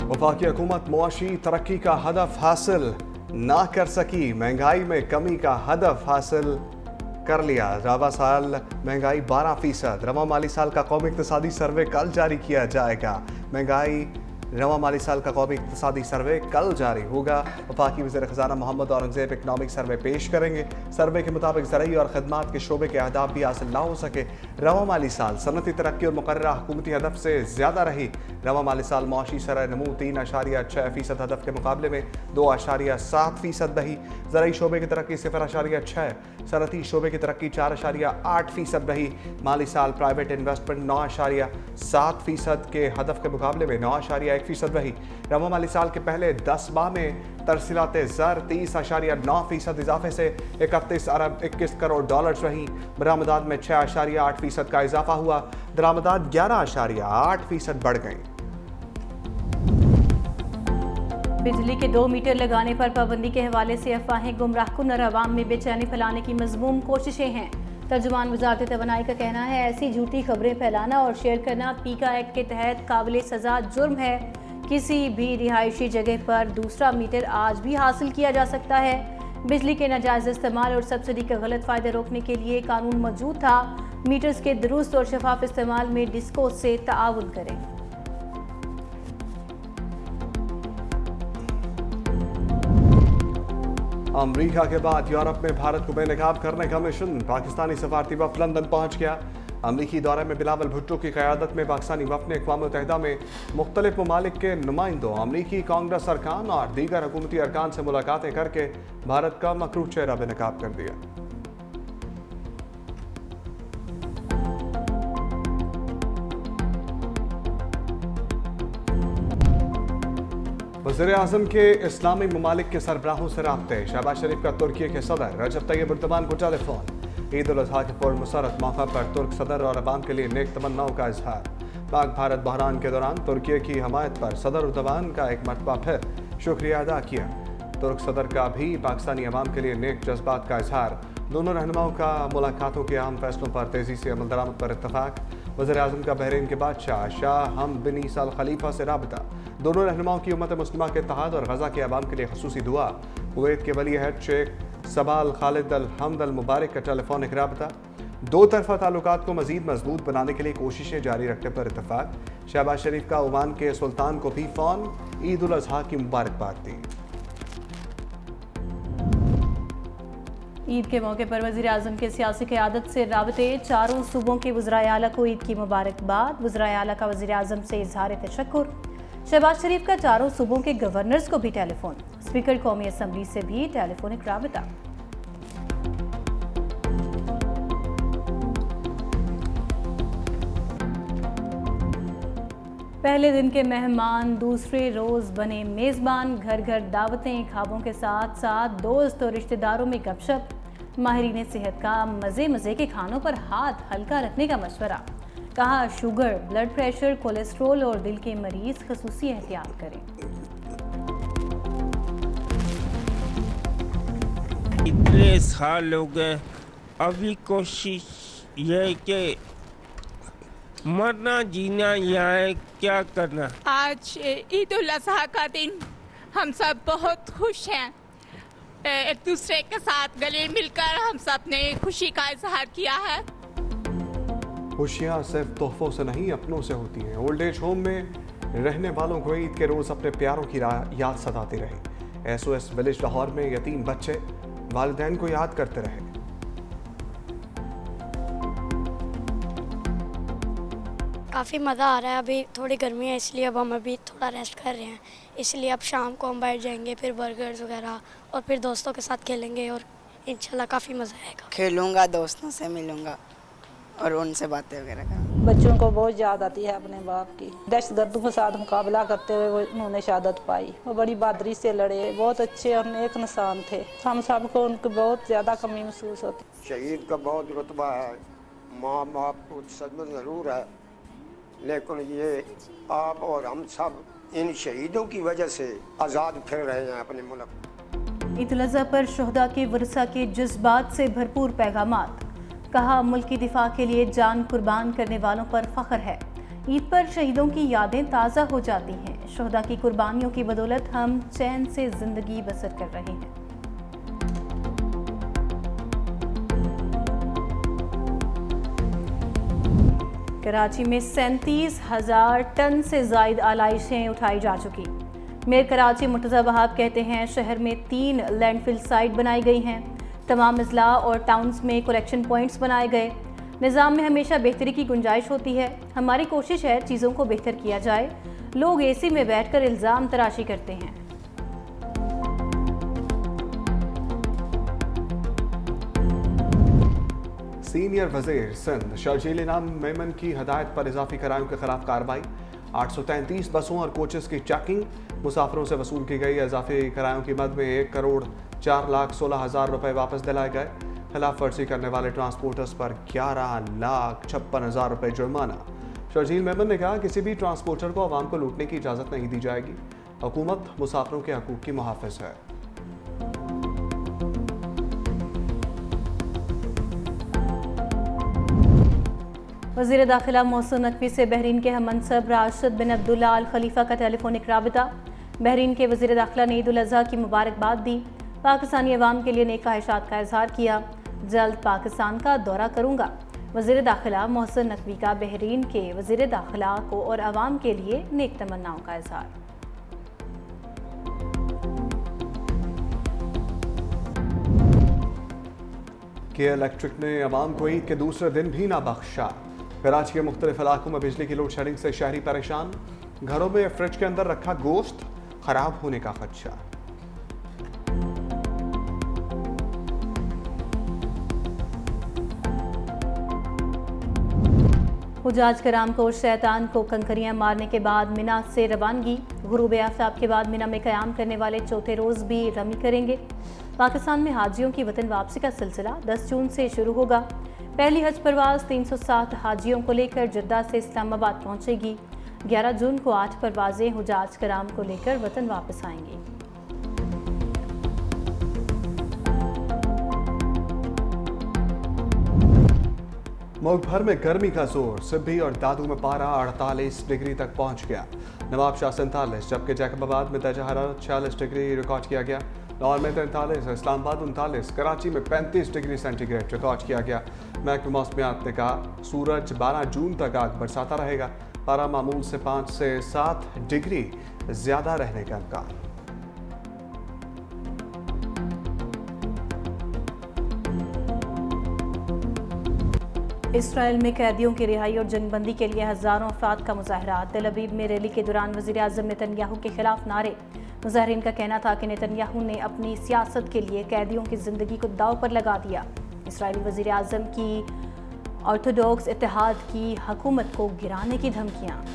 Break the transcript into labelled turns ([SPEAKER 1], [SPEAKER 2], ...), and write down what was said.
[SPEAKER 1] वफाकी हुकूमत मुआशी तरक्की का हदफ हासिल ना कर सकी, महंगाई में कमी का हदफ हासिल कर लिया। रवा साल महंगाई 12%। रवा माली साल का कौमी इक्तिसादी सर्वे कल जारी किया जाएगा। महंगाई रवा माली साल का कौमी इक्तिसादी सर्वे कल जारी होगा। वफाकी वज़ीर ख़ज़ाना मोहम्मद औरंगज़ेब इकनॉमिक सर्वे पेश करेंगे। सर्वे के मुताबिक ज़रई और ख़दमात के शोबे के अहदाफ भी हासिल ना हो सके। रवा माली साल सनती तरक्की और मुकर्ररा हुकूमती हदफ से ज़्यादा रही। रवा माली साल मुआशी शरह नमू 3.6% हदफ के मुकाबले में 2.7% रही। ज़रई शोबे की तरक्की 0.6, सनती शोबे की तरक्की 4.8% रही। माली साल प्राइवेट इन्वेस्टमेंट 9.7% के हदफ के मुकाबले में 9.1% रही। रवा माली साल के पहले 10 माह में तरसीलात ज़र 30.9% इजाफे से 31 अरब 21 करोड़ डॉलर्स रही। बरामदात में 6.8% का इजाफा हुआ। दरामदात 11.8% बढ़ गई।
[SPEAKER 2] बिजली के 2 मीटर लगाने पर पाबंदी के हवाले से अफवाहें गुमराहकुन और अवाम में बेचैनी फैलाने की मज़मूम कोशिशें हैं। तर्जुमान वज़ारत तवानाई का कहना है, ऐसी झूठी खबरें फैलाना और शेयर करना पीका एक्ट के तहत काबिल सज़ा जुर्म है। किसी भी रिहायशी जगह पर दूसरा मीटर आज भी हासिल किया जा सकता है। बिजली के नाजायज़ इस्तेमाल और सब्सिडी का गलत फ़ायदे रोकने के लिए कानून मौजूद था। मीटर्स के दुरुस्त और शफाफ इस्तेमाल में डिस्को से ताउन करें।
[SPEAKER 1] अमरीका के बाद यूरोप में भारत को बेनकाब करने का मिशन। पाकिस्तानी सफारती वफ़द लंदन पहुंच गया। अमरीकी दौरे में बिलावल भुट्टो की क़यादत में पाकिस्तानी वफ़द ने अक़वाम मुत्तहिदा में मुख्तलिफ ममालिक के नुमाइंदों, अमरीकी कांग्रेस अरकान और दीगर हुकूमती अरकान से मुलाकातें करके भारत का मकरूह चेहरा बेनकाब कर दिया। वज़ीर आज़म के इस्लामी ममालिक के सरबराहों से राब्ते। शहबाज शरीफ का तुर्की के सदर रजब तैयब एर्दोगान को टेलीफोन। ईद उल अज़हा के पुरमसरत मौका पर तुर्क सदर और अवाम के लिए नेक तमन्नाओं का इजहार। पाक भारत बहरान के दौरान तुर्की की हमायत पर सदर एर्दोगान का एक मरतबा फिर शुक्रिया अदा किया। तुर्क सदर का भी पाकिस्तानी अवाम के लिए नेक जज्बात का इजहार। दोनों रहनुमाओं का मुलाकातों के अहम फैसलों पर तेज़ी से अमल दरामद पर इत्तफाक। वज़ीर आज़म का बहरीन के बादशाह शाह हम बिन ईसा अल खलीफा से राबता। दोनों रहनुमाओं की उम्मत मुस्लिमा के इत्तेहाद और गजा के अवाम के लिए खसूसी दुआ। कुवैत के वली अहद शेख सबाल खालिद अल हमद अल मुबारक का टेलीफोनिक राबता। दो तरफा ताल्लुकात को मजीद मजबूत बनाने के लिए कोशिशें जारी रखने पर इत्तफाक। शहबाज शरीफ का ओमान के सुल्तान को भी फ़ोन, ईद उल अज़हा की मुबारकबाद दी।
[SPEAKER 2] ईद के मौके पर वज़ीर आज़म के सियासी क़यादत से राबते। चारों सूबों के वज़राए आला को ईद की मुबारकबाद। वज़राए आला का वज़ीर आज़म से इज़हार तशक्कुर। शहबाज शरीफ का चारों सूबों के गवर्नर्स को भी टेलीफोन। स्पीकर कौमी असम्बली से भी टेलीफोनिक राबता। पहले दिन के मेहमान दूसरे रोज़ बने मेज़बान। घर घर दावतें, ख्वाबों के साथ साथ दोस्त और रिश्तेदारों में गपशप। माहिरीन सेहत का मज़े मज़े के खानों पर हाथ हल्का रखने का मशवरा। कहा, शुगर, ब्लड प्रेशर, कोलेस्ट्रोल और दिल के मरीज खसूसी एहतियात करें।
[SPEAKER 3] इतने साल हो गए, अभी कोशिश ये है कि मरना जीना यहाँ है, क्या करना।
[SPEAKER 4] आज ईद उल अज़हा का दिन, हम सब बहुत खुश हैं। एक दूसरे के साथ गले मिलकर हम सब ने खुशी का इजहार किया है।
[SPEAKER 1] खुशियाँ सिर्फ तोहफों से नहीं, अपनों से होती हैं। ओल्ड एज होम में रहने वालों को ईद के रोज़ अपने प्यारों की याद सताती रही। SOS विलेज लाहौर में यतीम बच्चे वालिदैन को याद करते रहे।
[SPEAKER 5] काफ़ी मज़ा आ रहा है। अभी थोड़ी गर्मी है, इसलिए अब हम अभी थोड़ा रेस्ट कर रहे हैं। इसलिए अब शाम को हम बैठ जाएंगे, फिर बर्गर्स वगैरह, और फिर दोस्तों के साथ खेलेंगे और इंशाल्लाह काफ़ी मज़ा आएगा।
[SPEAKER 6] खेलूँगा, दोस्तों से मिलूँगा और उनसे बातें वगैरह करूँगा।
[SPEAKER 7] बच्चों को बहुत याद आती है अपने बाप की। दहशतगर्दों के साथ मुकाबला करते हुए उन्होंने शहादत पाई। वो बड़ी बहादुरी से लड़े, बहुत अच्छे और नेक इंसान थे। हम सबको उनकी बहुत ज़्यादा कमी महसूस होती।
[SPEAKER 8] शहीद का बहुत रुतबा है, माँ बाप को सदमा ज़रूर है, लेकिन ये आप और हम सब इन शहीदों की वजह से आज़ाद फिर रहे हैं अपने मुल्क।
[SPEAKER 2] ईद उल अज़हा पर शोहदा के वर्सा के जज्बात से भरपूर पैगामात। कहा, मुल्क की दिफा के लिए जान कुर्बान करने वालों पर फ़ख्र है। ईद पर शहीदों की यादें ताज़ा हो जाती हैं। शोहदा की कुर्बानियों की बदौलत हम चैन से जिंदगी बसर कर रहे हैं। कराची में 37,000 टन से ज़ायद आलाइशें उठाई जा चुकी। मेयर कराची मुर्तज़ा वहाब कहते हैं शहर में 3 लैंडफिल साइट बनाई गई हैं। तमाम अजला और टाउन्स में कलेक्शन पॉइंट्स बनाए गए। निज़ाम में हमेशा बेहतरी की गुंजाइश होती है। हमारी कोशिश है चीज़ों को बेहतर किया जाए। लोग एसी में बैठकर इल्ज़ाम तराशी करते हैं।
[SPEAKER 1] सीनियर वजीर सिंध शर्जील इनाम मेमन की हदायत पर इजाफी किरायों के खिलाफ कार्रवाई। 833 बसों और कोचेस की चेकिंग। मुसाफिरों से वसूल की गई इजाफी किरायों की मद में 1,04,16,000 रुपए वापस दिलाए गए। खिलाफ वर्जी करने वाले ट्रांसपोर्टर्स पर 11,56,000 रुपए जुर्माना। शर्जील मेमन ने कहा किसी भी ट्रांसपोर्टर को आवाम को लूटने की इजाज़त नहीं दी जाएगी। हुकूमत मुसाफिरों के हकूक़ की मुहाफ़िज़ है।
[SPEAKER 2] वज़ीर दाखिला मोहसिन नकवी से बहरीन के हममनसब राशिद बिन अब्दुल्ला अल खलीफा का टेलीफोनिक राबिता। बहरीन के वज़ीर दाखिला ने ईद उल अज़हा की मुबारकबाद दी। पाकिस्तानी अवाम के लिए नेक ख्वाहिशात का इजहार किया। जल्द पाकिस्तान का दौरा करूँगा। वज़ीर दाखिला मोहसिन नकवी का बहरीन के वज़ीर दाखिला को और अवाम के लिए नेक तमन्नाओं का इजहार।
[SPEAKER 1] के इलेक्ट्रिक ने अवाम को ईद के दूसरे दिन भी ना बख्शा। कराची के मुख्तलिफ इलाकों में बिजली की लोड शेडिंग से शहरी परेशान। घरों में फ्रिज के अंदर रखा गोश्त खराब होने का खदशा।
[SPEAKER 2] हुजाज कराम को शैतान को कंकरियां मारने के बाद मिना से रवानगी। गुरूब आफ्ताब के बाद मिना में क़याम करने वाले चौथे रोज़ भी रमी करेंगे। पाकिस्तान में हाजियों की वतन वापसी का सिलसिला 10 जून से शुरू होगा। पहली हज परवाज 307 हाजियों को लेकर जद्दा से इस्लामाबाद पहुंचेगी। 11 जून को 8 परवाजें हुजाज कराम को लेकर वतन वापस आएंगी।
[SPEAKER 1] मुल्क भर में गर्मी का जोर। सिब्बी और दादू में पारा 48 डिग्री तक पहुंच गया। नवाबशाह 47, जबकि जैकबाबाद में दर्जा हरारत 46 डिग्री रिकॉर्ड किया गया। लाहौर में 43, इस्लामाबाद 39, कराची में 35 डिग्री सेंटीग्रेड रिकॉर्ड किया गया। महकमा मौसमियात ने कहा सूरज 12 जून तक आग बरसाता रहेगा। पारा मामूल से 5 से 7 डिग्री ज्यादा रहने का इम्कान।
[SPEAKER 2] इसराइल में कैदियों की रिहाई और जंगबंदी के लिए हज़ारों अफराद का मुजाहरा। तेल अवीव में रैली के दौरान वज़ीर आज़म नेतन्याहू के खिलाफ नारे। मुजाहरीन का कहना था कि नेतन्याहू ने अपनी सियासत के लिए कैदियों की ज़िंदगी को दाव पर लगा दिया। इसराइली वज़ीर आज़म की ऑर्थोडॉक्स इत्तेहाद की हुकूमत को गिराने की धमकियाँ।